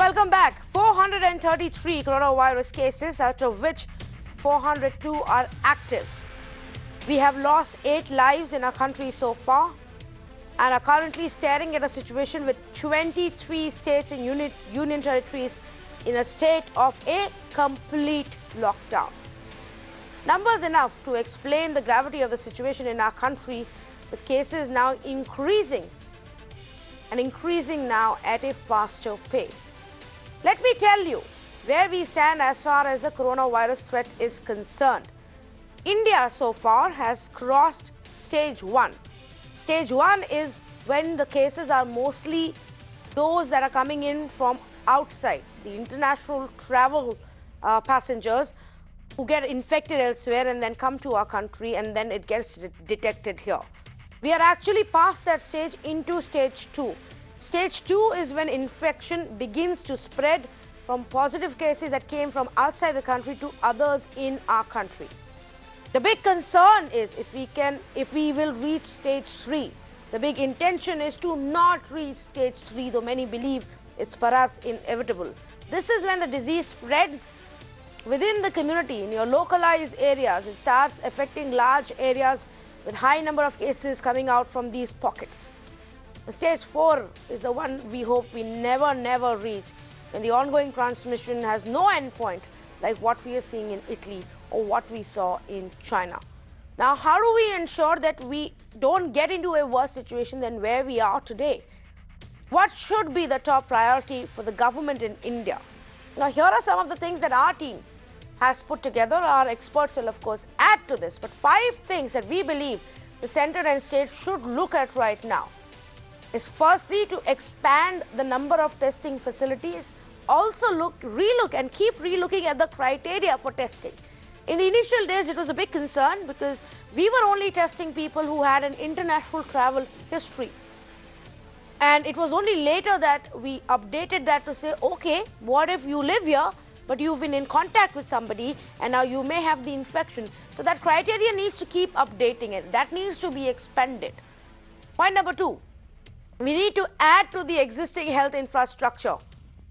welcome back. 433 coronavirus cases, out of which 402 are active. We have lost 8 lives in our country so far and are currently staring at a situation with 23 states and union territories in a state of a complete lockdown. Numbers enough to explain the gravity of the situation in our country, with cases now increasing now at a faster pace. Let me tell you where we stand as far as the coronavirus threat is concerned. India so far has crossed stage 1. Stage 1 is when the cases are mostly those that are coming in from outside, the international travel passengers who get infected elsewhere and then come to our country, and then it gets detected here. We are actually past that stage into stage 2. Stage 2 is when infection begins to spread from positive cases that came from outside the country to others in our country. The big concern is if we will reach stage 3. The big intention is to not reach stage 3, though many believe it's perhaps inevitable. This is when the disease spreads within the community, in your localized areas. It starts affecting large areas with high number of cases coming out from these pockets. The stage 4 is the one we hope we never reach, when the ongoing transmission has no endpoint, like what we are seeing in Italy or what we saw in China. Now, how do we ensure that we don't get into a worse situation than where we are today? What should be the top priority for the government in India? Now, here are some of the things that our team has put together. Our experts will, of course, add to this. But 5 things that we believe the centre and state should look at right now is, firstly, to expand the number of testing facilities. Also relook and keep relooking at the criteria for testing. In the initial days, it was a big concern because we were only testing people who had an international travel history. And it was only later that we updated that to say, okay, what if you live here, but you've been in contact with somebody and now you may have the infection? So that criteria needs to keep updating it. That needs to be expanded. Point number 2, we need to add to the existing health infrastructure,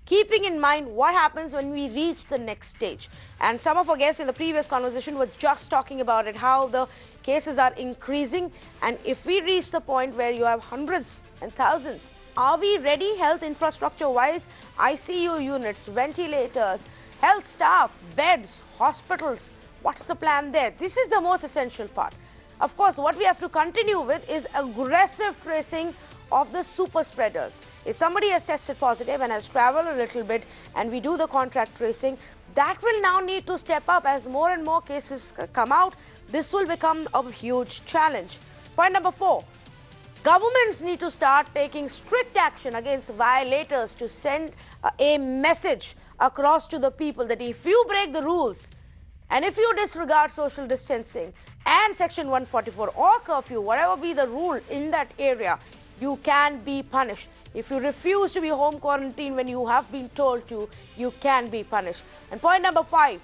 keeping in mind what happens when we reach the next stage. And some of our guests in the previous conversation were just talking about it, how the cases are increasing. And if we reach the point where you have hundreds and thousands, are we ready health infrastructure-wise? ICU units, ventilators, health staff, beds, hospitals. What's the plan there? This is the most essential part. Of course, what we have to continue with is aggressive tracing of the super spreaders. If somebody has tested positive and has traveled a little bit and we do the contact tracing, that will now need to step up as more and more cases come out. This will become a huge challenge. Point number 4, governments need to start taking strict action against violators to send a message across to the people that if you break the rules and if you disregard social distancing and Section 144 or curfew, whatever be the rule in that area, you can be punished. If you refuse to be home quarantined when you have been told to, you can be punished. And point number 5,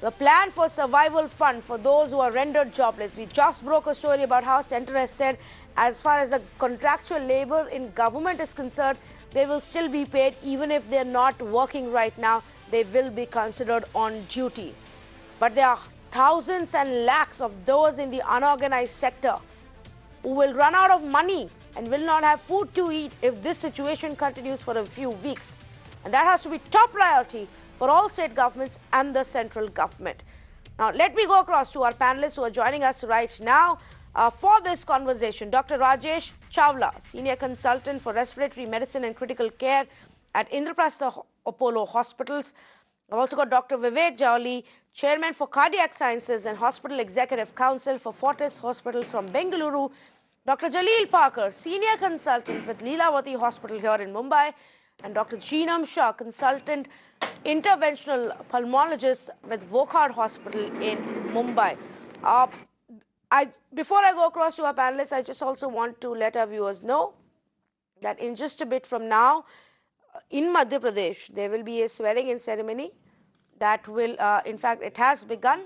the plan for survival fund for those who are rendered jobless. We just broke a story about how Centre has said as far as the contractual labor in government is concerned, they will still be paid even if they're not working right now. They will be considered on duty. But there are thousands and lakhs of those in the unorganized sector who will run out of money and will not have food to eat if this situation continues for a few weeks. And that has to be top priority for all state governments and the central government. Now, let me go across to our panelists who are joining us right now for this conversation. Dr. Rajesh Chawla, Senior Consultant for Respiratory Medicine and Critical Care at Indraprastha Apollo Hospitals. I've also got Dr. Vivek Jawli, Chairman for Cardiac Sciences and Hospital Executive Council for Fortis Hospitals from Bengaluru. Dr. Jaleel Parker, Senior Consultant with Leelavati Hospital here in Mumbai, and Dr. Jeenam Shah, Consultant Interventional Pulmonologist with Wokhard Hospital in Mumbai. Before I go across to our panelists, I just also want to let our viewers know that in just a bit from now, in Madhya Pradesh, there will be a swearing-in ceremony that will, in fact, it has begun,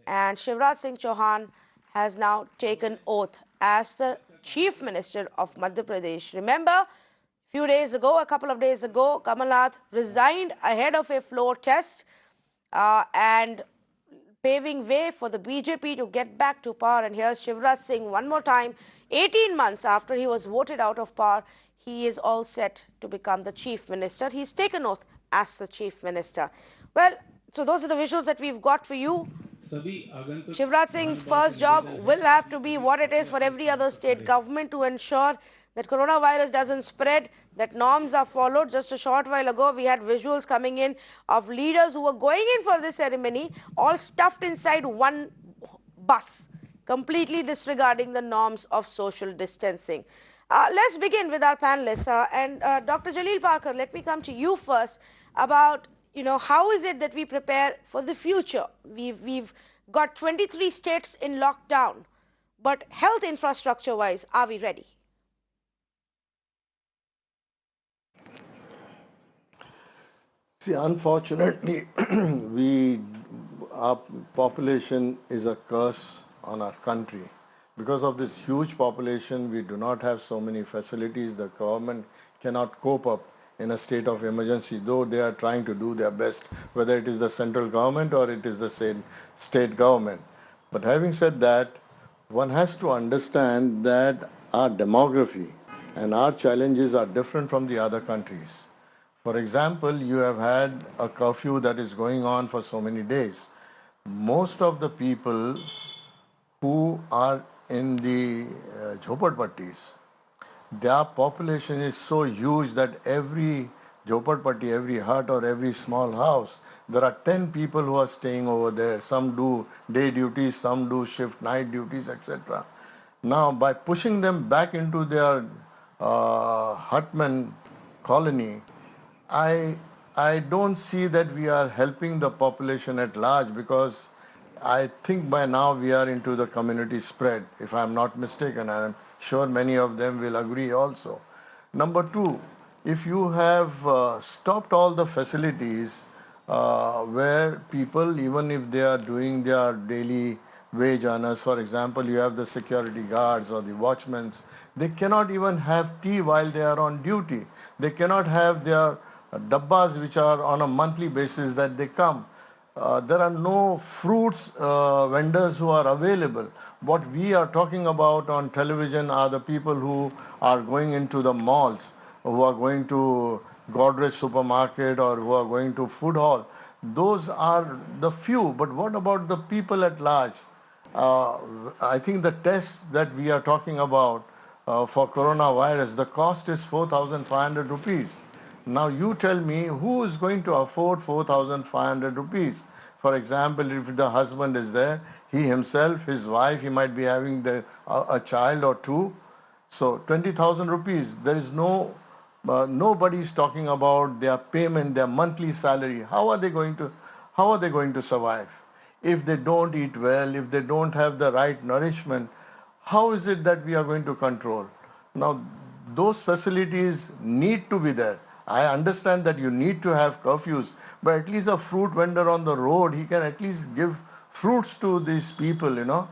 and Shivraj Singh Chauhan has now taken oath as the Chief Minister of Madhya Pradesh. Remember, Few days ago, a couple of days ago, Kamalnath resigned ahead of a floor test and paving way for the BJP to get back to power. And here's Shivraj Singh one more time. 18 months after he was voted out of power, he is all set to become the chief minister. He's taken oath as the chief minister. Well, so those are the visuals that we've got for you. Shivraj Singh's first job will have to be what it is for every other state government, to ensure that coronavirus doesn't spread, that norms are followed. Just a short while ago, we had visuals coming in of leaders who were going in for this ceremony, all stuffed inside one bus, completely disregarding the norms of social distancing. Let's begin with our panelists. Dr. Jaleel Parker, let me come to you first about, how is it that we prepare for the future? We've got 23 states in lockdown, but health infrastructure-wise, are we ready? See, unfortunately, our population is a curse on our country. Because of this huge population, we do not have so many facilities. The government cannot cope up in a state of emergency, though they are trying to do their best, whether it is the central government or it is the state government. But having said that, one has to understand that our demography and our challenges are different from the other countries. For example, you have had a curfew that is going on for so many days. Most of the people who are in the jhopatpattis, their population is so huge that every jhopatpatti, every hut or every small house, there are 10 people who are staying over there. Some do day duties, some do shift night duties, etc. Now, by pushing them back into their hutman colony, I don't see that we are helping the population at large, because I think by now we are into the community spread, if I'm not mistaken. I'm sure many of them will agree also. Number two, if you have stopped all the facilities where people, even if they are doing their daily wage earners, for example, you have the security guards or the watchmen, they cannot even have tea while they are on duty. They cannot have their dabbas which are on a monthly basis that they come. There are no fruits vendors who are available. What we are talking about on television are the people who are going into the malls, who are going to Godrej supermarket or who are going to food hall. Those are the few, but what about the people at large? I think the test that we are talking about for coronavirus, the cost is 4,500 rupees. Now you tell me, who is going to afford 4,500 rupees? For example, if the husband is there, he himself, his wife, he might be having a child or two. So 20,000 rupees, there is nobody is talking about their payment, their monthly salary. How are they going to survive? If they don't eat well, if they don't have the right nourishment, how is it that we are going to control? Now, those facilities need to be there. I understand that you need to have curfews, but at least a fruit vendor on the road, he can at least give fruits to these people,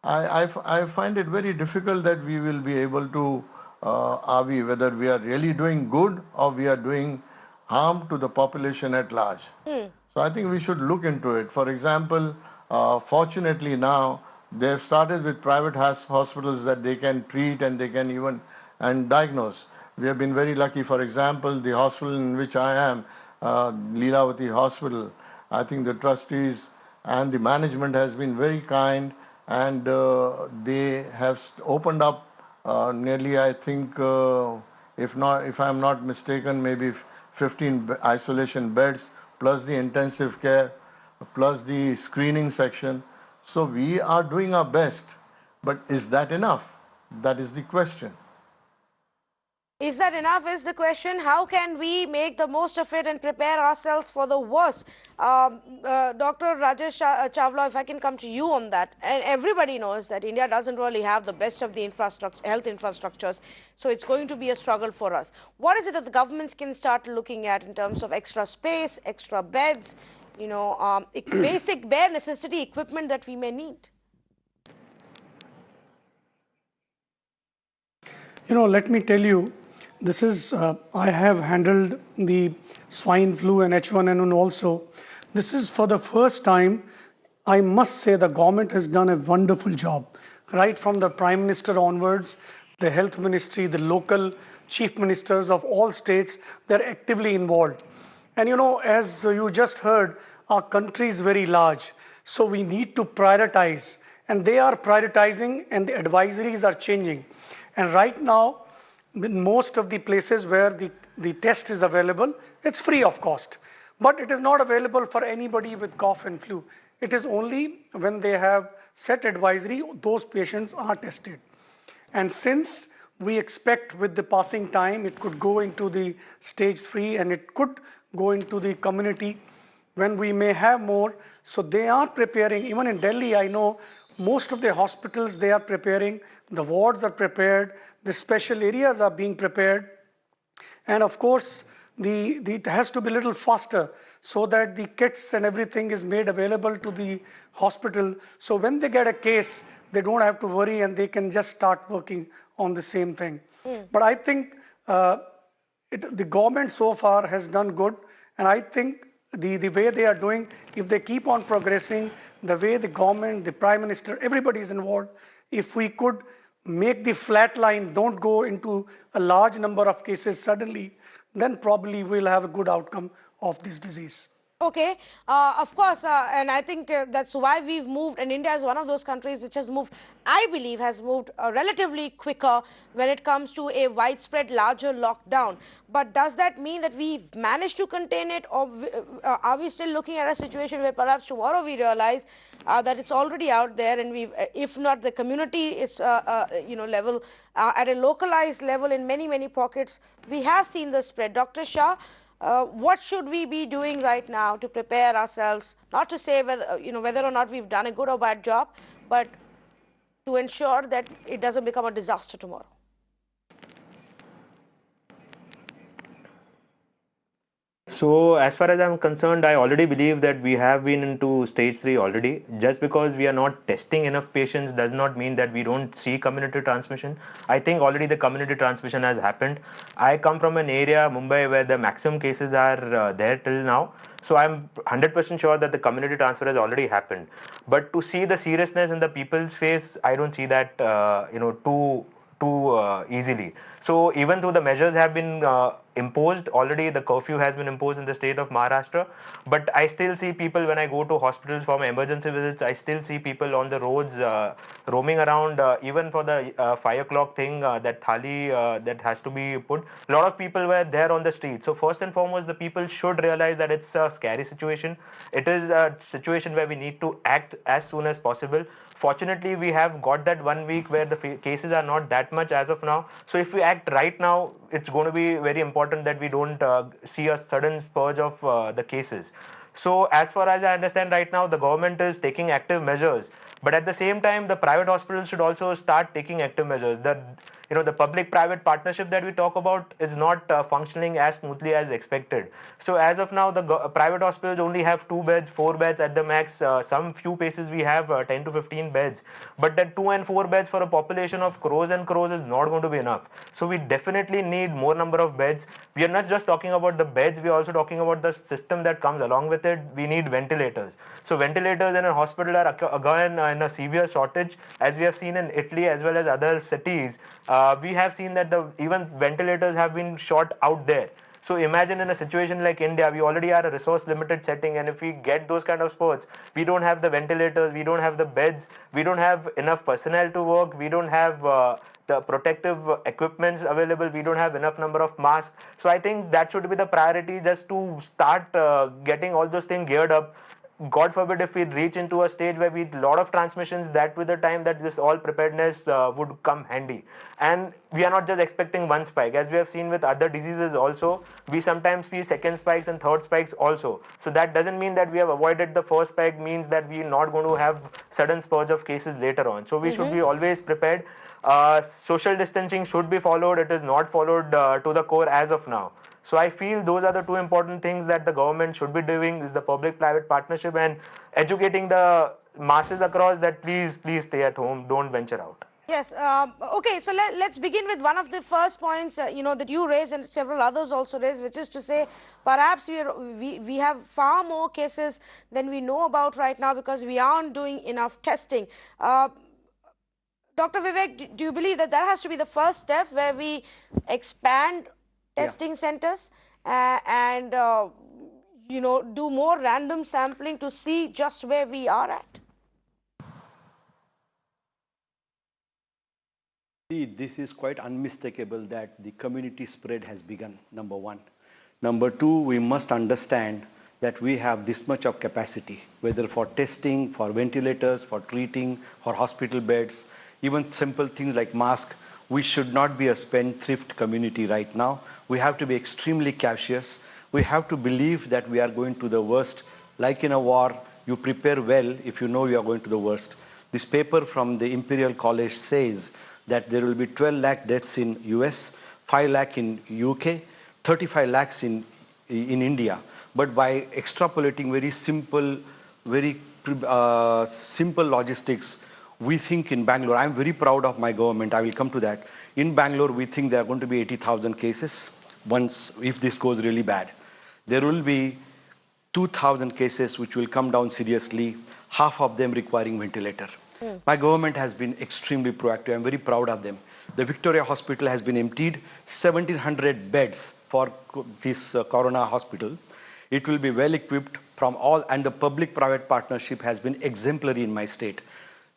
I find it very difficult that we will be able to, whether we are really doing good or we are doing harm to the population at large. So I think we should look into it. For example, fortunately now, they have started with private hospitals that they can treat and they can even diagnose. We have been very lucky. For example, the hospital in which I am, Leelavati Hospital, I think the trustees and the management has been very kind, and they have opened up nearly, I think, if I'm not mistaken, maybe 15 isolation beds, plus the intensive care, plus the screening section. So we are doing our best, but is that enough? That is the question. Is that enough is the question. How can we make the most of it and prepare ourselves for the worst? Dr. Rajesh Chawla, if I can come to you on that. And everybody knows that India doesn't really have the best of the health infrastructures. So it's going to be a struggle for us. What is it that the governments can start looking at in terms of extra space, extra beds, basic bare necessity equipment that we may need? Let me tell you, I have handled the swine flu and H1N1 also. This is for the first time. I must say the government has done a wonderful job. Right from the Prime Minister onwards, the Health Ministry, the local chief ministers of all states, they're actively involved. And as you just heard, our country is very large. So we need to prioritize. And they are prioritizing and the advisories are changing. And right now, in most of the places where the test is available, it's free of cost. But it is not available for anybody with cough and flu. It is only when they have set advisory, those patients are tested. And since we expect with the passing time, it could go into the stage 3 and it could go into the community when we may have more. So they are preparing, even in Delhi, I know most of the hospitals, they are preparing, the wards are prepared, the special areas are being prepared. And of course, it has to be a little faster so that the kits and everything is made available to the hospital. So when they get a case, they don't have to worry and they can just start working on the same thing. But I think the government so far has done good. And I think the way they are doing, if they keep on progressing, the way the government, the Prime Minister, everybody is involved, if we could make the flat line, don't go into a large number of cases suddenly, then probably we'll have a good outcome of this disease. Okay, of course, and I think that's why we've moved, and India is one of those countries which has moved, I believe, has moved relatively quicker when it comes to a widespread, larger lockdown. But does that mean that we've managed to contain it, or are we still looking at a situation where perhaps tomorrow we realize that it's already out there, and we've, if not the community is, level, at a localized level in many, many pockets, we have seen the spread. Dr. Shah, what should we be doing right now to prepare ourselves, not to say whether or not we've done a good or bad job, but to ensure that it doesn't become a disaster tomorrow? So as far as I'm concerned, I already believe that we have been into stage 3 already. Just because we are not testing enough patients does not mean that we don't see community transmission. I think already the community transmission has happened. I come from an area, Mumbai, where the maximum cases are there till now. So I'm 100% sure that the community transfer has already happened. But to see the seriousness in the people's face, I don't see that too easily. So even though the measures have been imposed already, the curfew has been imposed in the state of Maharashtra, but I still see people when I go to hospitals for my emergency visits. I still see people on the roads roaming around, even for the 5 o'clock thing, that thali that has to be put. A lot of people were there on the street. So first and foremost, the people should realize that it's a scary situation. It is a situation where we need to act as soon as possible. Fortunately, we have got that 1 week where the cases are not that much as of now. So if we act right now, it's going to be very important that we don't see a sudden spurge of the cases. So as far as I understand right now, the government is taking active measures. But at the same time, the private hospitals should also start taking active measures. The public-private partnership that we talk about is not functioning as smoothly as expected. So as of now, the private hospitals only have 2 beds, 4 beds at the max. Some few places we have 10 to 15 beds. But that 2 and 4 beds for a population of crores and crores is not going to be enough. So we definitely need more number of beds. We are not just talking about the beds, we are also talking about the system that comes along with it. We need ventilators. So ventilators in a hospital are again in a severe shortage, as we have seen in Italy as well as other cities. We have seen that even ventilators have been short out there. So imagine in a situation like India, we already are a resource limited setting, and if we get those kind of spurts, we don't have the ventilators, we don't have the beds, we don't have enough personnel to work, we don't have the protective equipments available, we don't have enough number of masks. So I think that should be the priority, just to start getting all those things geared up. God forbid if we reach into a stage where we lot of transmissions, that with the time that this all preparedness would come handy. And we are not just expecting one spike, as we have seen with other diseases also. We sometimes see second spikes and third spikes also. So that doesn't mean that we have avoided the first spike, means that we are not going to have sudden spurge of cases later on. So we should be always prepared. Social distancing should be followed. It is not followed to the core as of now. So I feel those are the 2 important things that the government should be doing, is the public-private partnership and educating the masses across that please stay at home, don't venture out. Yes. Okay. So let's begin with one of the first points, that you raised and several others also raised, which is to say, perhaps we have far more cases than we know about right now because we aren't doing enough testing. Dr. Vivek, do you believe that that has to be the first step where we expand Yeah. testing centers and do more random sampling to see just where we are at? See, this is quite unmistakable that the community spread has begun, number one. Number two, we must understand that we have this much of capacity, whether for testing, for ventilators, for treating, for hospital beds, even simple things like mask. We should not be a spendthrift community right now. We have to be extremely cautious. We have to believe that we are going to the worst. Like in a war, you prepare well if you know you are going to the worst. This paper from the Imperial College says that there will be 12 lakh deaths in US, 5 lakh in UK, 35 lakhs in India. But by extrapolating very simple logistics, we think in Bangalore, I'm very proud of my government, I will come to that. In Bangalore, we think there are going to be 80,000 cases if this goes really bad. There will be 2,000 cases which will come down seriously, half of them requiring ventilator. My government has been extremely proactive. I'm very proud of them. The Victoria Hospital has been emptied, 1,700 beds for this Corona hospital. It will be well equipped from all, and the public-private partnership has been exemplary in my state.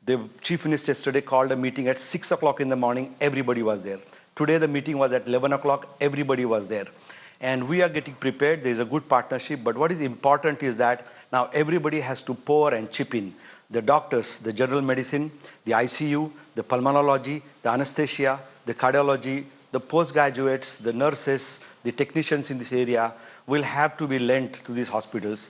The Chief Minister yesterday called a meeting at 6 o'clock in the morning, everybody was there. Today the meeting was at 11 o'clock, everybody was there. And we are getting prepared, there is a good partnership, but what is important is that now everybody has to pour and chip in. The doctors, the general medicine, the ICU, the pulmonology, the anesthesia, the cardiology, the postgraduates, the nurses, the technicians in this area will have to be lent to these hospitals.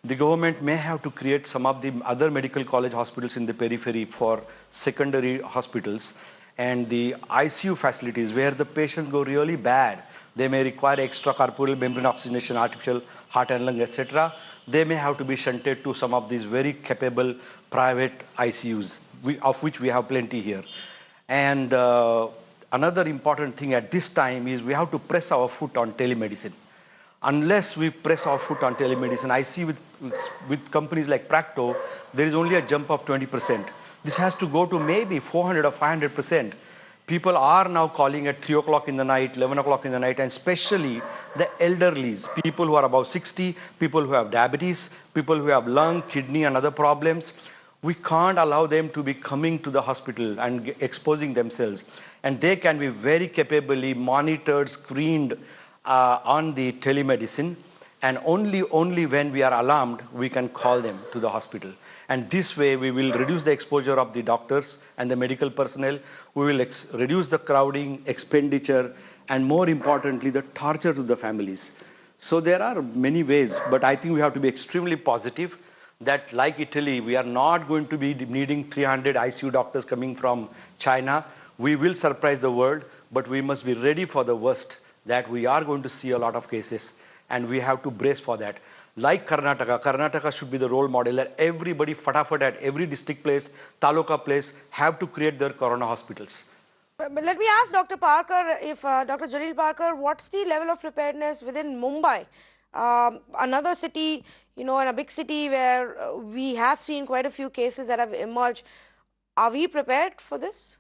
The government may have to create some of the other medical college hospitals in the periphery for secondary hospitals, and the ICU facilities where the patients go really bad. They may require extracorporeal membrane oxygenation, artificial heart and lung, etc. They may have to be shunted to some of these very capable private ICUs, of which we have plenty here. And another important thing at this time is we have to press our foot on telemedicine. Unless we press our foot on telemedicine, I see with companies like Practo, there is only a jump of 20%. This has to go to maybe 400 or 500%. People are now calling at 3 o'clock in the night, 11 o'clock in the night, and especially the elderlies, people who are above 60, people who have diabetes, people who have lung, kidney, and other problems. We can't allow them to be coming to the hospital and exposing themselves. And they can be very capably monitored, screened on the telemedicine, and only when we are alarmed, we can call them to the hospital. And this way, we will reduce the exposure of the doctors and the medical personnel. We will reduce the crowding, expenditure, and more importantly, the torture to the families. So there are many ways, but I think we have to be extremely positive that, like Italy, we are not going to be needing 300 ICU doctors coming from China. We will surprise the world, but we must be ready for the worst, that we are going to see a lot of cases, and we have to brace for that. Like Karnataka should be the role model that everybody, fatafat at every district place, taluka place, have to create their Corona hospitals. But let me ask Dr. Parker, if Dr. Jalil Parker, what's the level of preparedness within Mumbai, another city, and a big city where we have seen quite a few cases that have emerged. Are we prepared for this?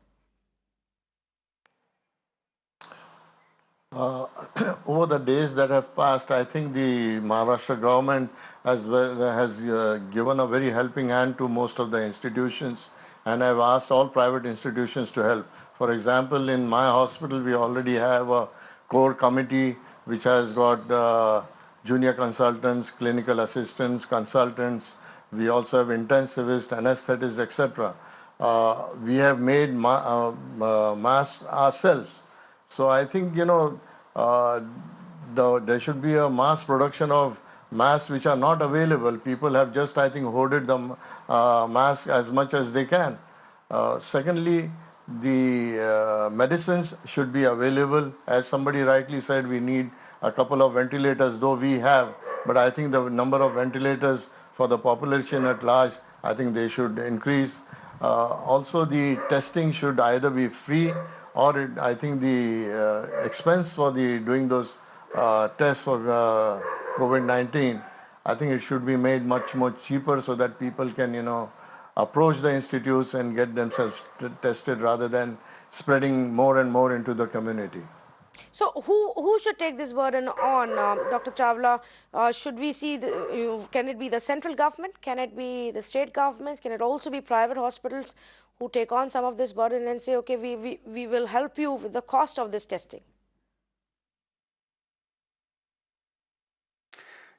Over the days that have passed, I think the Maharashtra government as well has given a very helping hand to most of the institutions, and I've asked all private institutions to help. For example, in my hospital, we already have a core committee which has got junior consultants, clinical assistants, consultants. We also have intensivists, anesthetists, etc. We have made masks ourselves. So I think, there should be a mass production of masks which are not available. People have just, I think, hoarded the mask as much as they can. Secondly, the medicines should be available. As somebody rightly said, we need a couple of ventilators, though we have, but I think the number of ventilators for the population at large, I think they should increase. Also, the testing should either be free or I think the expense for the doing those tests for COVID-19, I think it should be made much more cheaper so that people can, approach the institutes and get themselves tested rather than spreading more and more into the community. So who should take this burden on, Dr. Chawla? Should we see, can it be the central government? Can it be the state governments? Can it also be private hospitals who take on some of this burden and say, okay, we will help you with the cost of this testing?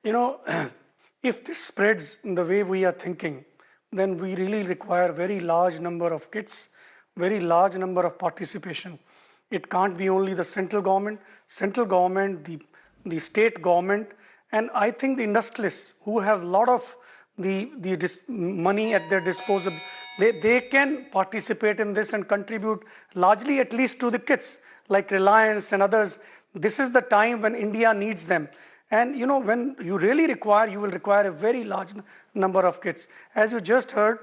If this spreads in the way we are thinking, then we really require very large number of kits, very large number of participation. It can't be only the central government, the state government, and I think the industrialists who have a lot of the money at their disposal, they can participate in this and contribute largely at least to the kits like Reliance and others. This is the time when India needs them. And when you really require, you will require a very large number of kits. As you just heard,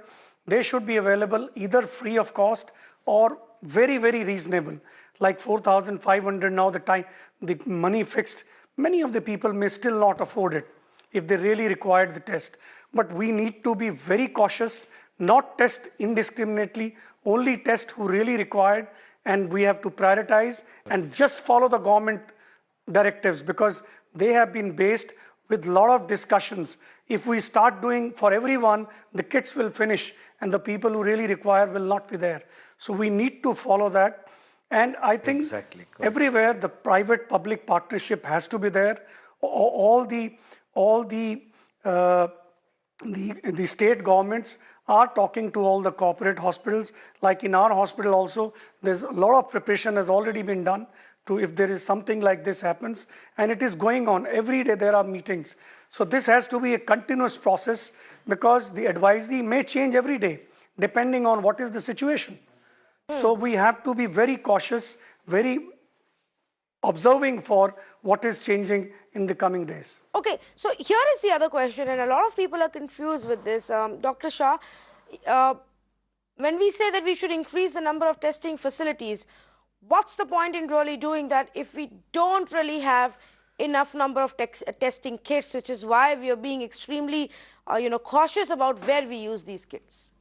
they should be available either free of cost or very, very reasonable, like 4,500 now, the money fixed. Many of the people may still not afford it if they really required the test. But we need to be very cautious, not test indiscriminately, only test who really required, and we have to prioritize and just follow the government directives because they have been based with a lot of discussions. If we start doing for everyone, the kits will finish and the people who really require will not be there. So we need to follow that. And I think everywhere the private-public partnership has to be there. All the state governments are talking to all the corporate hospitals. Like in our hospital also, there's a lot of preparation has already been done to if there is something like this happens, and it is going on every day. There are meetings, so this has to be a continuous process because the advisory may change every day depending on what is the situation. So we have to be very cautious, very observing for what is changing in the coming days. Okay, so here is the other question, and a lot of people are confused with this. Dr. Shah, when we say that we should increase the number of testing facilities, what's the point in really doing that if we don't really have enough number of testing kits, which is why we are being extremely cautious about where we use these kits?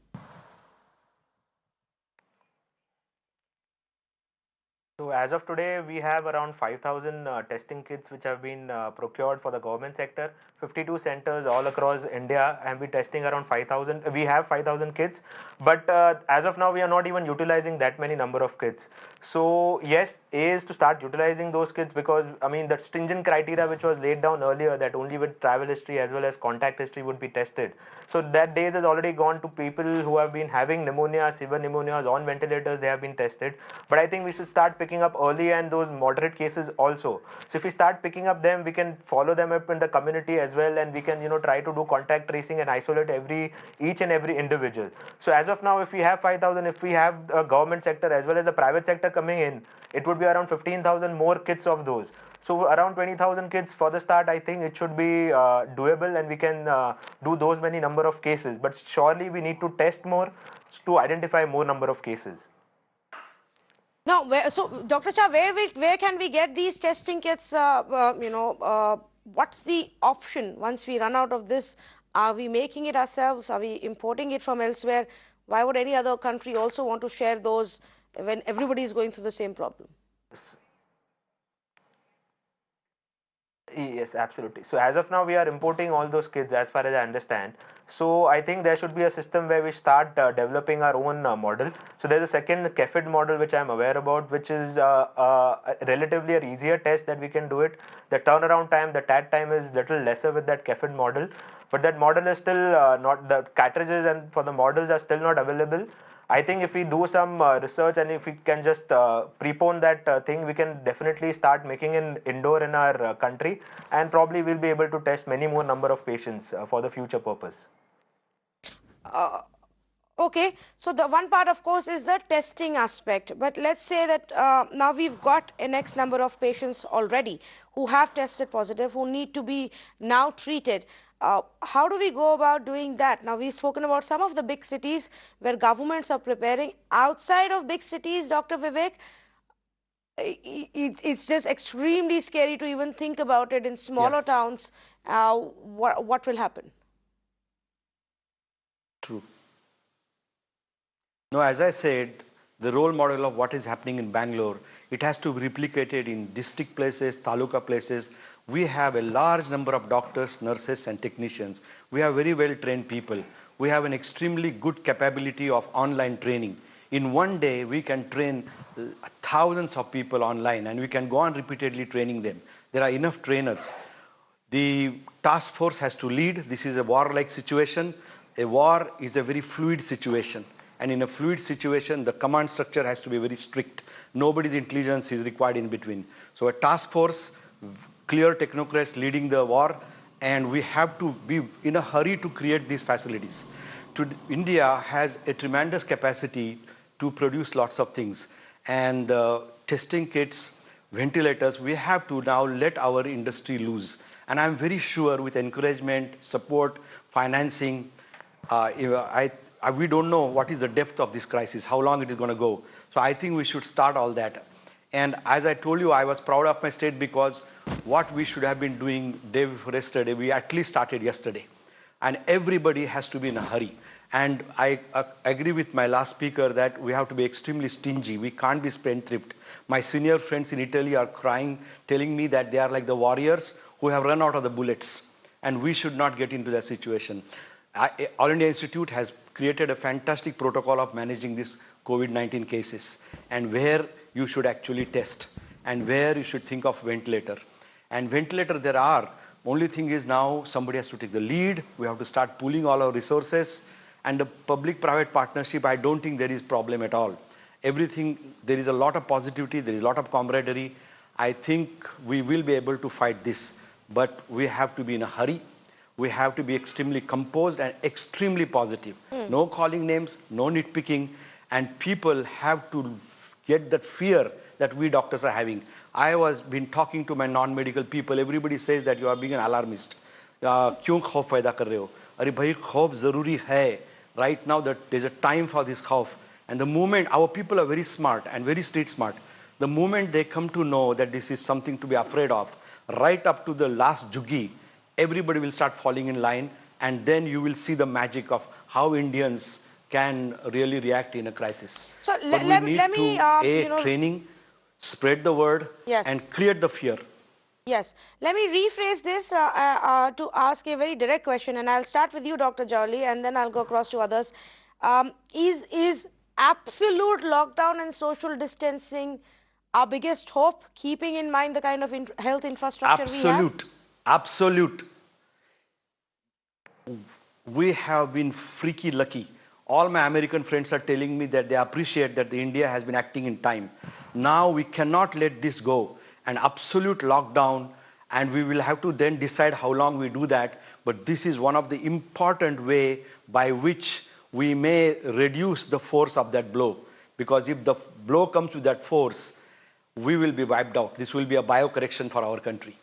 So as of today, we have around 5,000 testing kits which have been procured for the government sector. 52 centers all across India and we testing around 5,000. We have 5,000 kits, but as of now, we are not even utilizing that many number of kits. So yes, A is to start utilizing those kits because I mean that stringent criteria which was laid down earlier that only with travel history as well as contact history would be tested. So that days has already gone to people who have been having pneumonia, severe pneumonias on ventilators. They have been tested, but I think we should start picking up early and those moderate cases also. So if we start picking up them, we can follow them up in the community as well, and we can try to do contact tracing and isolate each and every individual. So as of now, if we have 5,000, if we have the government sector as well as the private sector coming in, it would be around 15,000 more kits of those. So around 20,000 kits for the start, I think it should be doable, and we can do those many number of cases. But surely we need to test more to identify more number of cases. Now, so Dr. Shah, where can we get these testing kits? What's the option once we run out of this? Are we making it ourselves? Are we importing it from elsewhere? Why would any other country also want to share those when everybody is going through the same problem? Yes, absolutely. So as of now, we are importing all those kits as far as I understand. So I think there should be a system where we start developing our own model. So there's a second CAFID model which I'm aware about, which is relatively an easier test that we can do it. The turnaround time, the TAT time is little lesser with that CAFID model, but that model is still not, the cartridges and for the models are still not available. I think if we do some research and if we can just prepone that thing, we can definitely start making it indoor in our country, and probably we'll be able to test many more number of patients for the future purpose. Okay, so the one part, of course, is the testing aspect. But let's say that now we've got an X number of patients already who have tested positive, who need to be now treated. How do we go about doing that? Now, we've spoken about some of the big cities where governments are preparing. Outside of big cities, Dr. Vivek, it's just extremely scary to even think about it in smaller towns. What will happen? True. No, as I said, the role model of what is happening in Bangalore, it has to be replicated in district places, taluka places. We have a large number of doctors, nurses, and technicians. We have very well trained people. We have an extremely good capability of online training. In one day, we can train thousands of people online, and we can go on repeatedly training them. There are enough trainers. The task force has to lead. This is a war-like situation. A war is a very fluid situation. And in a fluid situation, the command structure has to be very strict. Nobody's intelligence is required in between. So a task force, clear technocrats leading the war, and we have to be in a hurry to create these facilities. India has a tremendous capacity to produce lots of things. And testing kits, ventilators, we have to now let our industry loose. And I'm very sure with encouragement, support, financing, we don't know what is the depth of this crisis, how long it is going to go. So I think we should start all that. And as I told you, I was proud of my state because what we should have been doing day before yesterday, we at least started yesterday. And everybody has to be in a hurry. And I agree with my last speaker that we have to be extremely stingy. We can't be spendthrift. My senior friends in Italy are crying, telling me that they are like the warriors who have run out of the bullets. And we should not get into that situation. All India Institute has created a fantastic protocol of managing these COVID-19 cases and where you should actually test and where you should think of ventilator. And ventilator there are. Only thing is now somebody has to take the lead. We have to start pooling all our resources. And the public-private partnership, I don't think there is problem at all. Everything, there is a lot of positivity, there is a lot of camaraderie. I think we will be able to fight this. But we have to be in a hurry. We have to be extremely composed and extremely positive. No calling names, no nitpicking, and people have to get that fear that we doctors are having. I was been talking to my non-medical people. Everybody says that you are being an alarmist. क्यों खौफ पैदा कर रहे हो? अरे भाई खौफ जरूरी है. Right now that there's a time for this khawf. And the moment our people are very smart and very street smart, the moment they come to know that this is something to be afraid of, right up to the last juggi, everybody will start falling in line, and then you will see the magic of how Indians can really react in a crisis. So but let we me, need to training, spread the word, and create the fear. Yes. Let me rephrase this to ask a very direct question, and I'll start with you, Dr. Jolly, and then I'll go across to others. Is absolute lockdown and social distancing our biggest hope, keeping in mind the kind of health infrastructure we have? Absolute. We have been freaky lucky. All my American friends are telling me that they appreciate that India has been acting in time. Now we cannot let this go. An absolute lockdown, and we will have to then decide how long we do that. But this is one of the important way by which we may reduce the force of that blow. Because if the blow comes with that force, we will be wiped out. This will be a biocorrection for our country.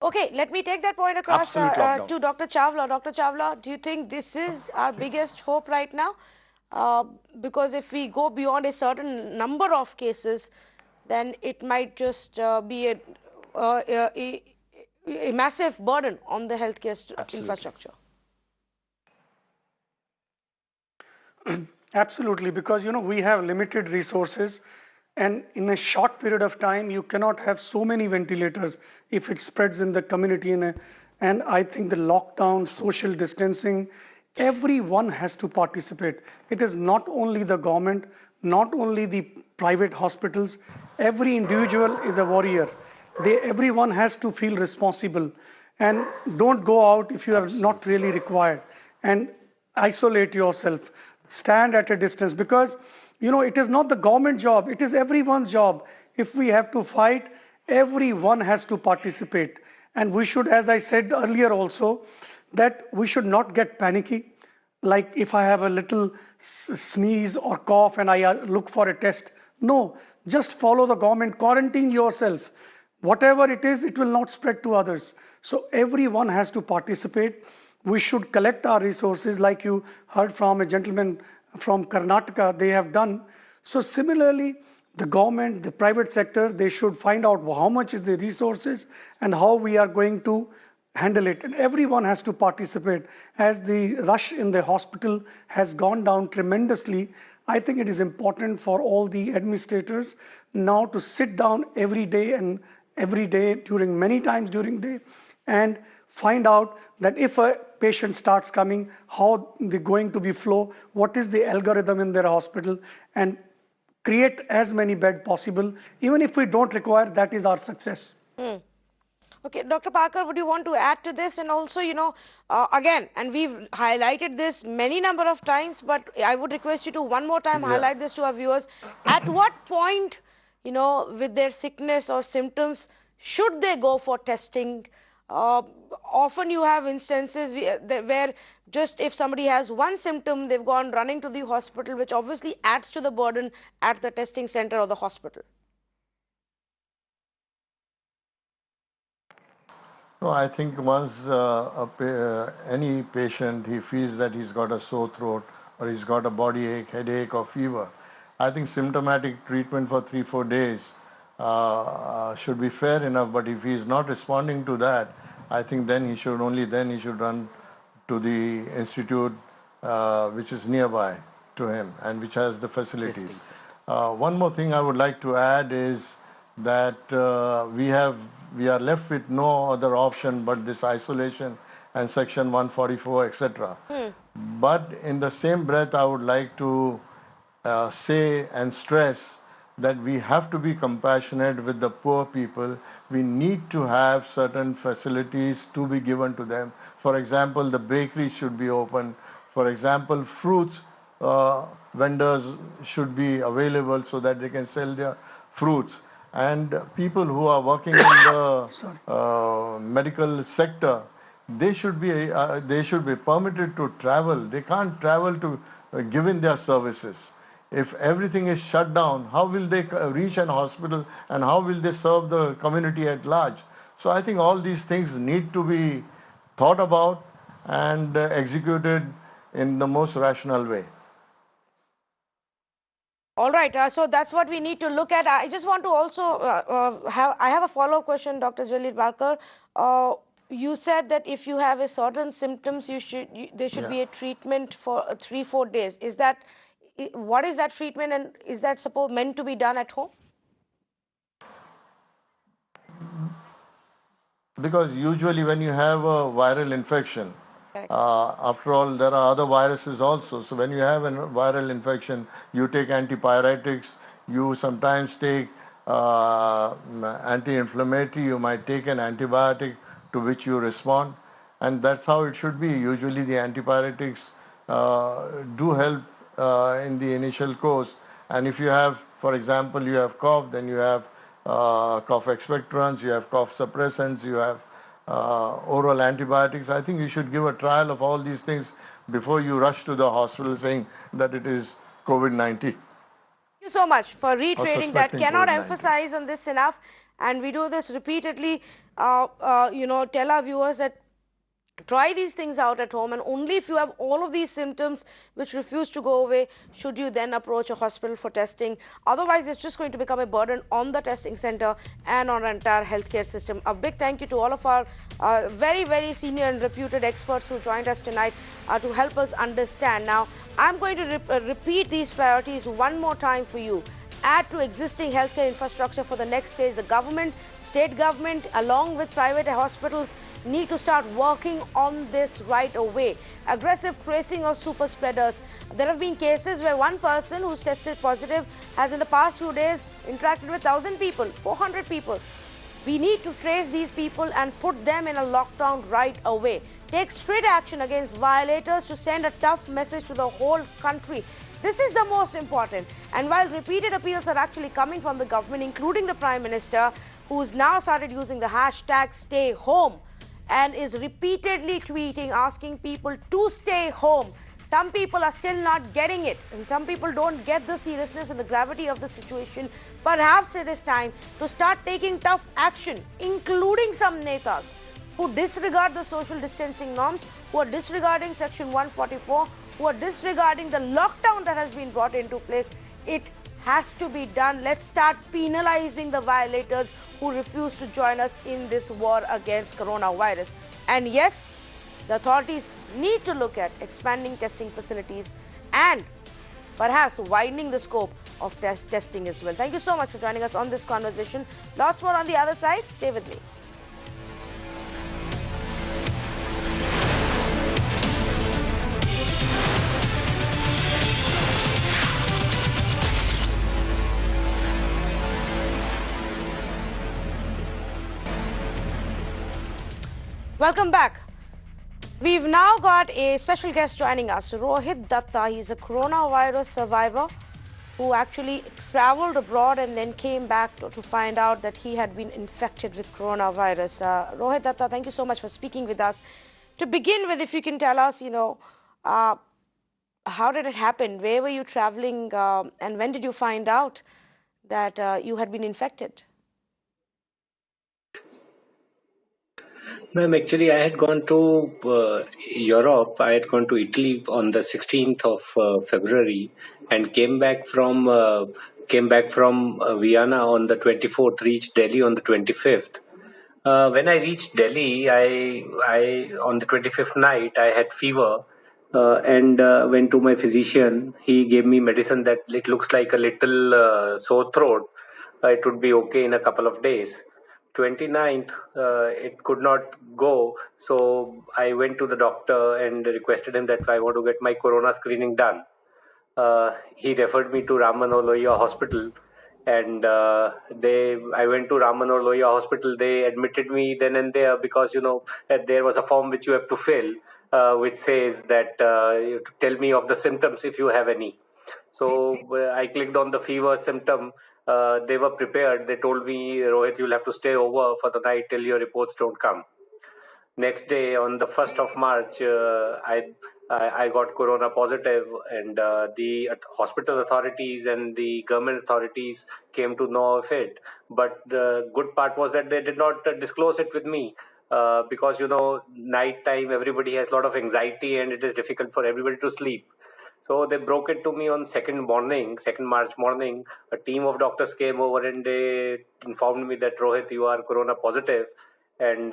Okay, let me take that point across to Dr. Chawla. Dr. Chawla, do you think this is our biggest hope right now? Because if we go beyond a certain number of cases, then it might just be a massive burden on the healthcare infrastructure. Absolutely, because we have limited resources, and in a short period of time you cannot have so many ventilators if it spreads in the community. And I think the lockdown, social distancing, everyone has to participate. It is not only the government, not only the private hospitals. Every individual is a warrior. Everyone has to feel responsible, and don't go out if you are not really required, and isolate yourself. Stand at a distance, because it is not the government job, it is everyone's job. If we have to fight, everyone has to participate. And we should, as I said earlier also, that we should not get panicky. Like if I have a little sneeze or cough and I look for a test. No, just follow the government, quarantine yourself. Whatever it is, it will not spread to others. So everyone has to participate. We should collect our resources, like you heard from a gentleman from Karnataka, they have done. So similarly, the government, the private sector, they should find out how much is the resources and how we are going to handle it. And everyone has to participate. As the rush in the hospital has gone down tremendously, I think it is important for all the administrators now to sit down every day during many times during the day and find out that if a patient starts coming, how they're going to be flow, what is the algorithm in their hospital, and create as many beds possible. Even if we don't require, that is our success. Okay, Dr. Parker, would you want to add to this? And also, again, and we've highlighted this many number of times, but I would request you to one more time highlight this to our viewers. At what point, with their sickness or symptoms, should they go for testing? Often you have instances where just if somebody has one symptom, they've gone running to the hospital, which obviously adds to the burden at the testing center or the hospital. No, I think once any patient, he feels that he's got a sore throat or he's got a body ache, headache or fever, I think symptomatic treatment for 3-4 days should be fair enough. But if he's not responding to that, I think then he should run to the institute which is nearby to him and which has the facilities. One more thing I would like to add is that we are left with no other option but this isolation and section 144, etc. But in the same breath, I would like to say and stress that we have to be compassionate with the poor people. We need to have certain facilities to be given to them. For example, the bakeries should be open. For example, fruits vendors should be available so that they can sell their fruits. And people who are working in the medical sector, they should be permitted to travel. They can't travel to give in their services. If everything is shut down, how will they reach an hospital and how will they serve the community at large? So I think all these things need to be thought about and executed in the most rational way. All right, so that's what we need to look at. I just want to also have a follow-up question, Dr. Jalil Balkar. You said that if you have a certain symptoms, there should be a treatment for 3-4 days. What is that treatment, and is that meant to be done at home? Because usually when you have a viral infection, after all, there are other viruses also. So when you have a viral infection, you take antipyretics, you sometimes take anti-inflammatory, you might take an antibiotic to which you respond. And that's how it should be. Usually the antibiotics do help in the initial course. And if you have, for example, you have cough, then you have cough expectorants, you have cough suppressants, you have oral antibiotics. I think you should give a trial of all these things before you rush to the hospital saying that it is COVID-19. Thank you so much for reiterating that. Cannot emphasize on this enough, and we do this repeatedly. Tell our viewers that try these things out at home, and only if you have all of these symptoms which refuse to go away should you then approach a hospital for testing. Otherwise, it's just going to become a burden on the testing center and on our entire healthcare system. A big thank you to all of our very, very senior and reputed experts who joined us tonight to help us understand. Now, I'm going to repeat these priorities one more time for you. Add to existing healthcare infrastructure for the next stage. The government, state government, along with private hospitals, need to start working on this right away. Aggressive tracing of super spreaders. There have been cases where one person who's tested positive has in the past few days interacted with 1,000 people, 400 people. We need to trace these people and put them in a lockdown right away. Take strict action against violators to send a tough message to the whole country. This is the most important. And while repeated appeals are actually coming from the government, including the Prime Minister, who's now started using the hashtag stay home and is repeatedly tweeting, asking people to stay home. Some people are still not getting it, and some people don't get the seriousness and the gravity of the situation. Perhaps it is time to start taking tough action, including some netas who disregard the social distancing norms, who are disregarding Section 144, who are disregarding the lockdown that has been brought into place. It has to be done. Let's start penalizing the violators who refuse to join us in this war against coronavirus. And yes, the authorities need to look at expanding testing facilities and perhaps widening the scope of testing as well. Thank you so much for joining us on this conversation. Lots more on the other side. Stay with me. Welcome back. We've now got a special guest joining us, Rohit Datta. He's a coronavirus survivor who actually traveled abroad and then came back to find out that he had been infected with coronavirus. Rohit Datta, thank you so much for speaking with us. To begin with, if you can tell us, how did it happen? Where were you traveling and when did you find out that you had been infected? Ma'am, actually, I had gone to Europe. I had gone to Italy on the 16th of February and came back from Vienna on the 24th. Reached Delhi on the 25th. When I reached Delhi, I on the 25th night I had fever and went to my physician. He gave me medicine that it looks like a little sore throat. It would be okay in a couple of days. 29th, it could not go, so I went to the doctor and requested him that I want to get my corona screening done. He referred me to Ram Manohar Lohia Hospital, and I went to Ram Manohar Lohia Hospital. They admitted me then and there because there was a form which you have to fill, which says that you have to tell me of the symptoms if you have any. So I clicked on the fever symptom. They were prepared. They told me, Rohit, you'll have to stay over for the night till your reports don't come. Next day, on the 1st of March, I got corona positive, and the hospital authorities and the government authorities came to know of it. But the good part was that they did not disclose it with me. Because night time everybody has a lot of anxiety and it is difficult for everybody to sleep. So they broke it to me on 2nd March morning. A team of doctors came over and they informed me that, Rohit, you are corona positive, and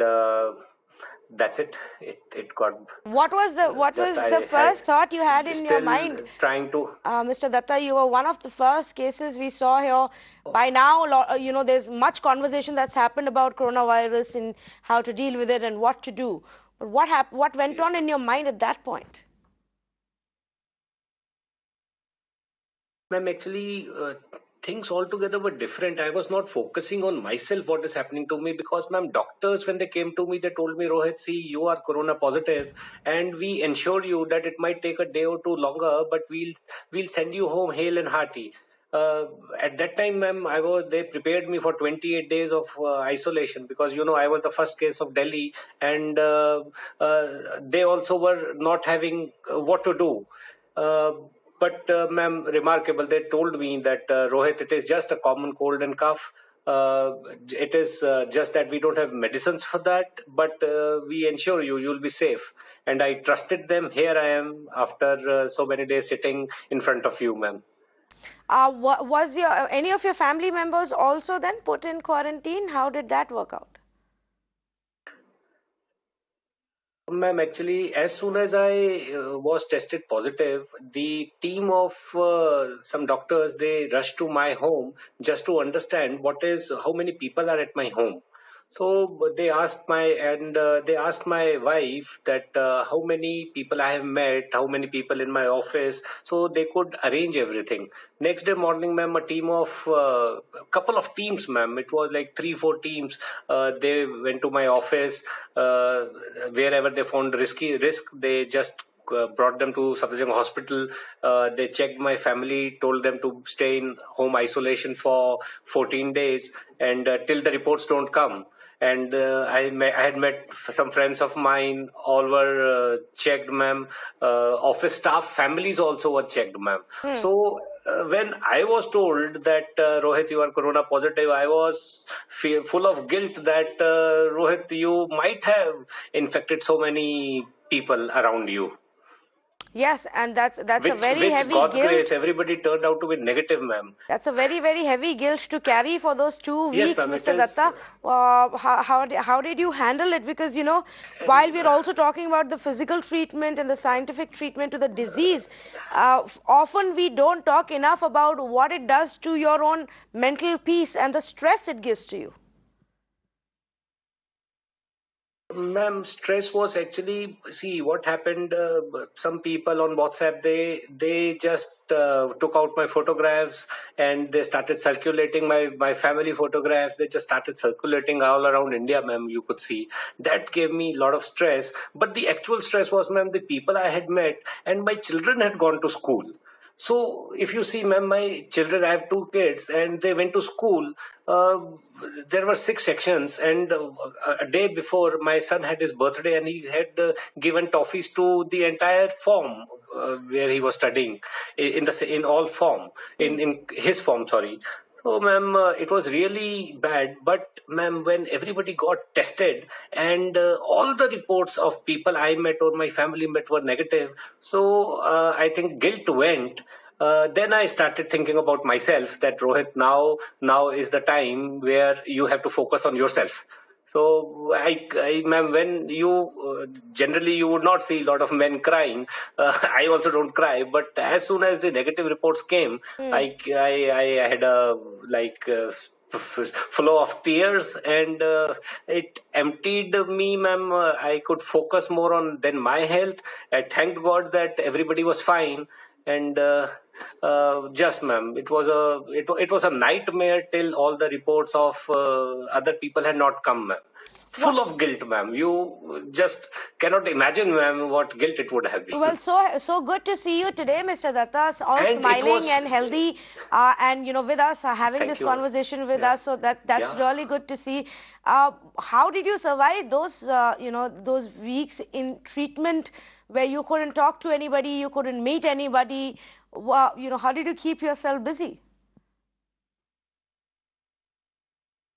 that's it. It got. What was the first thought you had in your mind? Trying to. Mr. Datta, you were one of the first cases we saw here. By now, there's much conversation that's happened about coronavirus and how to deal with it and what to do. But what went on in your mind at that point? Ma'am, actually, things altogether were different. I was not focusing on myself, what is happening to me, because, ma'am, doctors, when they came to me, they told me, Rohit, see, you are corona positive, and we ensure you that it might take a day or two longer, but we'll send you home hale and hearty. At that time, ma'am, they prepared me for 28 days of isolation because I was the first case of Delhi, and they also were not having what to do. Uh, but ma'am, remarkable. They told me that, Rohit, it is just a common cold and cough. It is just that we don't have medicines for that, but we ensure you'll be safe. And I trusted them. Here I am after so many days sitting in front of you, ma'am. Was any of your family members also then put in quarantine? How did that work out? Ma'am, actually, as soon as I was tested positive, the team of some doctors, they rushed to my home just to understand how many people are at my home. So they asked my wife that how many people I have met, how many people in my office, so they could arrange everything. Next day morning, ma'am, a couple of teams, ma'am, it was like 3, 4 teams. They went to my office. Wherever they found risk, they just brought them to Safdarjung Hospital. They checked my family, told them to stay in home isolation for 14 days, and till the reports don't come. And I had met some friends of mine. All were checked, ma'am. Office staff, families also were checked, ma'am. So when I was told that Rohit, you are corona positive, I was full of guilt that Rohit, you might have infected so many people around you. Yes, and that's a very Which heavy God's grace, guilt. everybody turned out to be negative, ma'am. That's a very, very heavy guilt to carry for those 2 weeks, Yes, ma'am, it Mr. is. Datta. How did you handle it? Because, while we're also talking about the physical treatment and the scientific treatment to the disease, often we don't talk enough about what it does to your own mental peace and the stress it gives to you. Ma'am, stress was actually, see what happened. Some people on WhatsApp, they just took out my photographs and they started circulating my family photographs. They just started circulating all around India, ma'am. You could see that gave me a lot of stress. But the actual stress was, ma'am, the people I had met and my children had gone to school. So if you see, ma'am, my children, I have two kids, and they went to school. Uh, there were six sections, and a day before, my son had his birthday, and he had given toffees to the entire form where he was studying in all form in his form. Sorry. So, ma'am, it was really bad. But, ma'am, when everybody got tested and all the reports of people I met or my family met were negative, so I think guilt went. Then I started thinking about myself that Rohit, now is the time where you have to focus on yourself. So ma'am, when you generally you would not see a lot of men crying. I also don't cry, but as soon as the negative reports came, I had a like. Flow of tears, and it emptied me, ma'am. I could focus more on than my health. I thanked God that everybody was fine, and just, ma'am, it was a nightmare till all the reports of other people had not come, ma'am. What? Full of guilt, ma'am. You just cannot imagine, ma'am, what guilt it would have Well, been. so good to see you today, Mr. Datta, all And it smiling was. and healthy, and with us, having Thank this you. conversation with Yeah. us. So that's Yeah. really good to see. How did you survive those those weeks in treatment where you couldn't talk to anybody, you couldn't meet anybody? How did you keep yourself busy?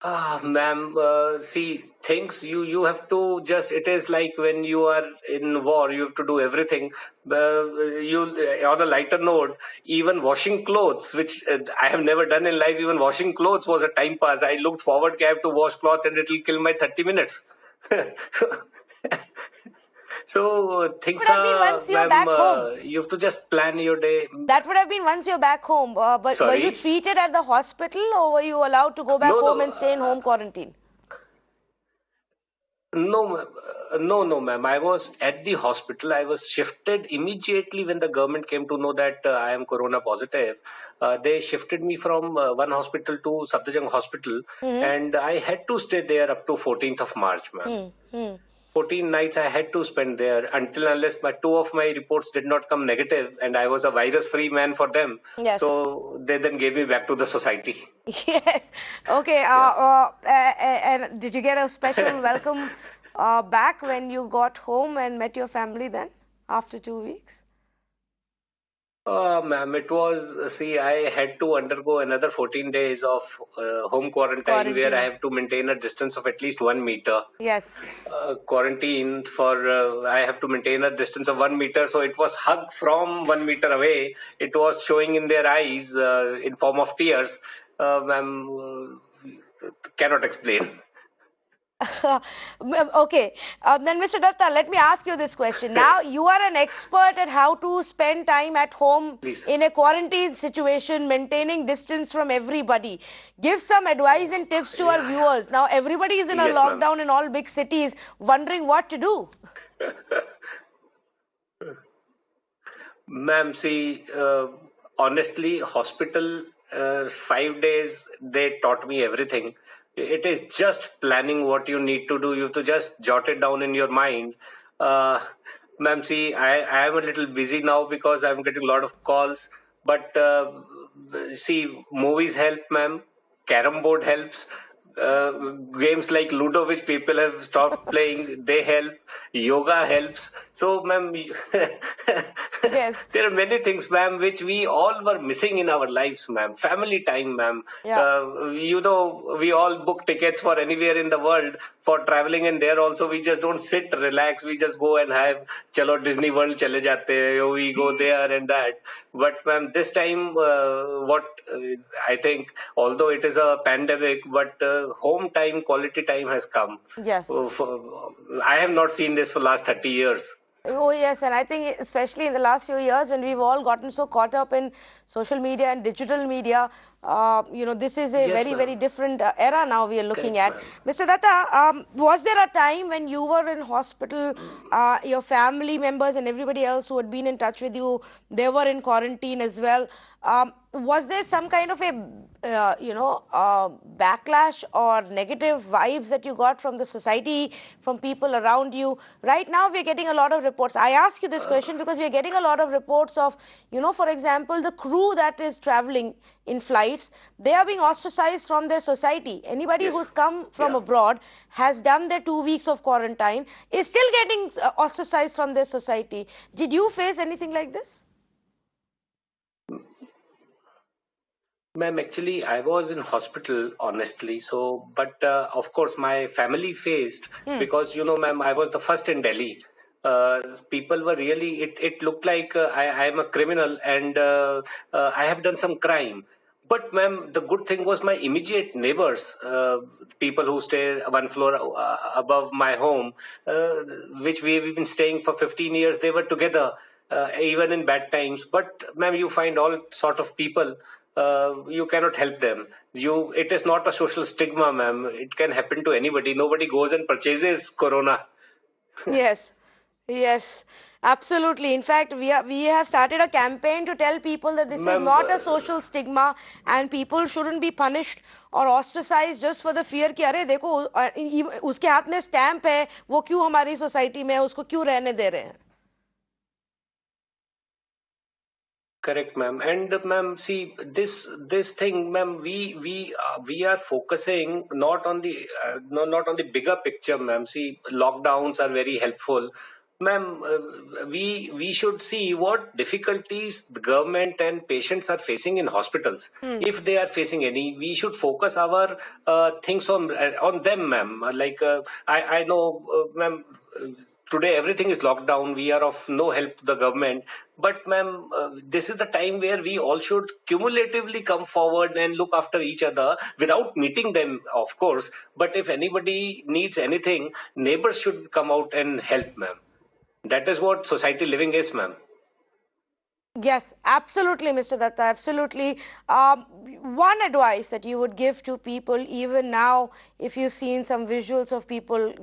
Ma'am, see, things you have to just. It is like when you are in war, you have to do everything. You On a lighter note, even washing clothes, which I have never done in life. Even washing clothes was a time pass. I looked forward to have to wash clothes, and it will kill my 30 minutes. So things Would have been are, once you're ma'am. back home. You have to just plan your day. That would have been once you're back home. But were you Sorry. treated at the hospital, or were you allowed to go back No, home no. and stay in home quarantine? No, ma'am. No, ma'am. I was at the hospital. I was shifted immediately when the government came to know that I am corona positive. They shifted me from one hospital to Safdarjung Hospital, and I had to stay there up to 14th of March, ma'am. 14 nights I had to spend there until unless my two of my reports did not come negative, and I was a virus-free man for them. Yes. So they then gave me back to the society. Yes. Okay. Yeah. And did you get a special welcome back when you got home and met your family then after 2 weeks? Ma'am, it was, see, I had to undergo another 14 days of home quarantine where I Quarantine. have to maintain a distance of at least 1 meter. Yes. Quarantine for, I have to maintain a distance of 1 meter. So it was hug from 1 meter away. It was showing in their eyes in form of tears. Ma'am, cannot explain. Okay. Then, Mr. Datta, let me ask you this question. Now, you are an expert at how to spend time at home Please. in a quarantine situation, maintaining distance from everybody. Give some advice and tips to our viewers. Now, everybody is in a Yes, ma'am. lockdown in all big cities, wondering what to do. Ma'am, see, honestly, hospital 5 days they taught me everything. It is just planning what you need to do. You have to just jot it down in your mind. Uh, Ma'am, see, I am a little busy now because I'm getting a lot of calls. But see, movies help, ma'am. Carom board helps. games like Ludo, which people have stopped playing, they help. Yoga helps. So, ma'am, Yes. there are many things, ma'am, which we all were missing in our lives, ma'am. Family time, ma'am. Yeah. We all book tickets for anywhere in the world for traveling, and there also we just don't sit, relax. We just go and have, chalo Disney World chale jate hai, we go there and that. But, ma'am, this time, I think, although it is a pandemic, but home time, quality time has come. Yes. I have not seen this for last 30 years. Oh, yes, and I think especially in the last few years when we've all gotten so caught up in social media and digital media, this is a Yes, very, ma'am. very different era now we are looking Correct, at. ma'am. Mr. Datta, was there a time when you were in hospital, your family members and everybody else who had been in touch with you, they were in quarantine as well? Was there some kind of a, backlash or negative vibes that you got from the society, from people around you? Right now, we're getting a lot of reports. I ask you this question because we're getting a lot of reports of, for example, the crew that is traveling in flights, they are being ostracized from their society. Anybody Yes, who's ma'am. come from Yeah. abroad, has done their 2 weeks of quarantine, is still getting ostracized from their society. Did you face anything like this? Ma'am, actually, I was in hospital, honestly. So, but of course, my family faced because, ma'am, I was the first in Delhi. People were really, it looked like I am a criminal and I have done some crime. But, ma'am, the good thing was my immediate neighbors, people who stay one floor above my home, which we've been staying for 15 years, they were together, even in bad times. But, ma'am, you find all sort of people. You cannot help them. It is not a social stigma, ma'am. It can happen to anybody. Nobody goes and purchases corona. Yes, yes, absolutely. In fact, we have started a campaign to tell people that this is Ma'am, not a social stigma and people shouldn't be punished or ostracized just for the fear कि अरे देखो उसके हाथ में stamp है वो क्यों हमारी सोसाइटी में है उसको क्यों रहने दे रहे हैं. correct, ma'am. And ma'am, see this thing, ma'am. We are focusing not on the not on the bigger picture, ma'am. See, lockdowns are very helpful, ma'am. We should see what difficulties the government and patients are facing in hospitals. If they are facing any, we should focus our things on them, ma'am. I know, ma'am. Today everything is locked down, we are of no help to the government, but ma'am, this is the time where we all should cumulatively come forward and look after each other without meeting them, of course. But if anybody needs anything, neighbors should come out and help, ma'am. That is what society living is, ma'am. Yes, absolutely, Mr. Datta, absolutely. One advice that you would give to people, even now, if you've seen some visuals of people,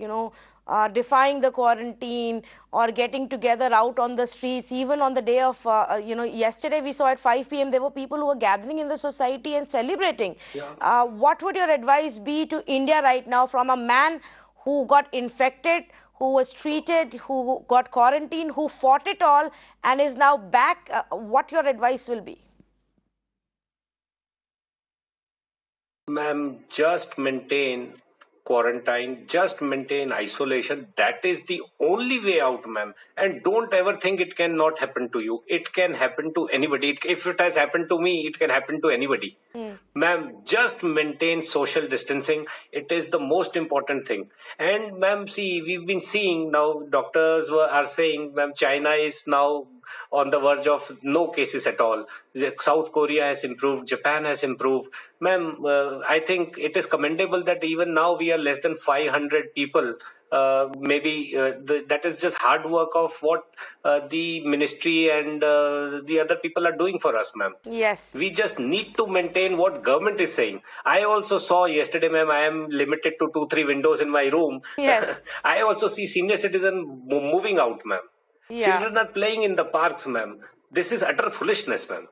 defying the quarantine or getting together out on the streets, even on the day of, yesterday we saw at 5 p.m. there were people who were gathering in the society and celebrating. Yeah. What would your advice be to India right now from a man who got infected, who was treated, who got quarantined, who fought it all and is now back? What your advice will be? Ma'am, just maintain quarantine, just maintain isolation. That is the only way out, ma'am. And don't ever think it cannot happen to you. It can happen to anybody. If it has happened to me, it can happen to anybody. Ma'am, just maintain social distancing. It is the most important thing. And ma'am, see, we've been seeing now are saying, ma'am, China is now on the verge of no cases at all. South Korea has improved, Japan has improved. Ma'am, I think it is commendable that even now we are less than 500 people. That is just hard work of what the ministry and the other people are doing for us, ma'am. Yes. We just need to maintain what government is saying. I also saw yesterday, ma'am, I am limited to 2, 3 windows in my room. Yes. I also see senior citizen moving out, ma'am. Yeah. Children are playing in the parks, ma'am. This is utter foolishness, ma'am.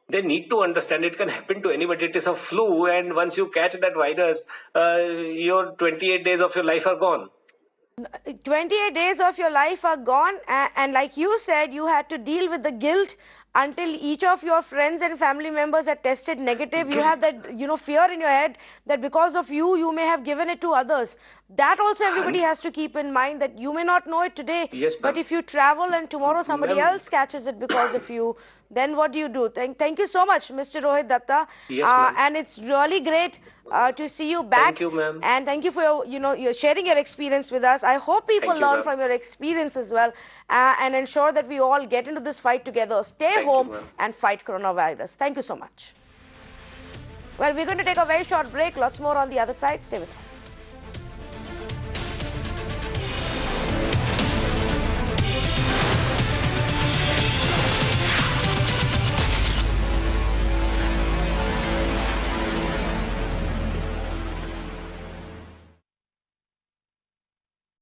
They need to understand it can happen to anybody. It is a flu, and once you catch that virus, your 28 days of your life are gone. 28 days of your life are gone, and like you said, you had to deal with the guilt until each of your friends and family members are tested negative, you have that, you know, fear in your head that because of you, you may have given it to others. That also everybody has to keep in mind, that you may not know it today, Yes, but ma'am. if you travel and tomorrow somebody Ma'am. else catches it because of you, then what do? Thank you so much, Mr. Rohit Datta. Yes, ma'am. And it's really great to see you back. Thank you, ma'am. And thank you for your, you're sharing your experience with us. I hope people Thank you, learn ma'am. from your experience as well, and ensure that we all get into this fight together. Stay Thank you, home ma'am. and fight coronavirus. Thank you so much. Well, we're going to take a very short break. Lots more on the other side. Stay with us.